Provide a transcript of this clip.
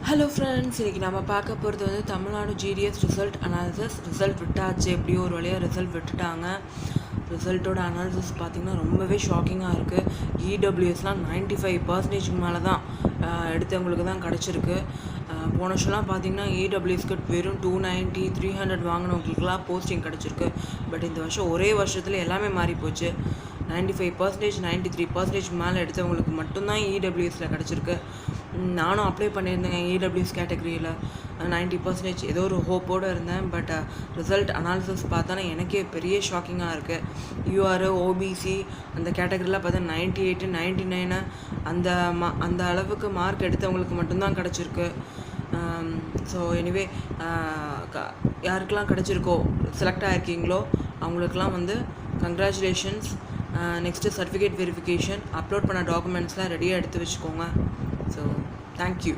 Hello friends, இன்றைக்கி நம்ம பார்க்க போகிறது வந்து Tamil Nadu GDS result analysis. Result விட்டாச்சு, எப்படியோ ஒரு வழியாக ரிசல்ட் விட்டுட்டாங்க. ரிசல்ட்டோட அனாலிசிஸ் பார்த்திங்கன்னா ரொம்பவே ஷாக்கிங்காக இருக்குது. இடபிள்யூஎஸ்லாம் 95% மேலே தான் எடுத்தவங்களுக்கு தான் கிடச்சிருக்கு. போன வருஷம்லாம் பார்த்திங்கன்னா இடபிள்யூஎஸ்க்கு வெறும் 290 300 வாங்கினவங்களுக்குலாம் போஸ்டிங் கிடச்சிருக்கு. பட் இந்த வருஷம் ஒரே வருஷத்தில் எல்லாமே மாறி போச்சு. 95% 93% மேலே எடுத்தவங்களுக்கு மட்டும்தான் இடபிள்யூஎஸில் கிடச்சிருக்கு. நானும் அப்ளை பண்ணியிருந்தேங்க இடபிள்யூஎஸ் கேட்டகரியில் 90% ஏதோ ஒரு ஹோப்போடு இருந்தேன். பட் ரிசல்ட் அனாலிசிஸ் பார்த்தோன்னா எனக்கே பெரிய ஷாக்கிங்காக இருக்குது. யூஆர் ஓபிசி அந்த கேட்டகரியில் பார்த்தா 98 99 அந்த அளவுக்கு மார்க் எடுத்தவங்களுக்கு மட்டும்தான் கிடச்சிருக்கு. ஸோ எனிவே யாருக்கெல்லாம் கிடச்சிருக்கோ, செலக்ட் ஆகிருக்கீங்களோ அவங்களுக்கெல்லாம் வந்து congratulations. Next certificate verification upload பண்ண டாக்குமெண்ட்ஸ்லாம் ரெடியாக எடுத்து வச்சுக்கோங்க. So thank you.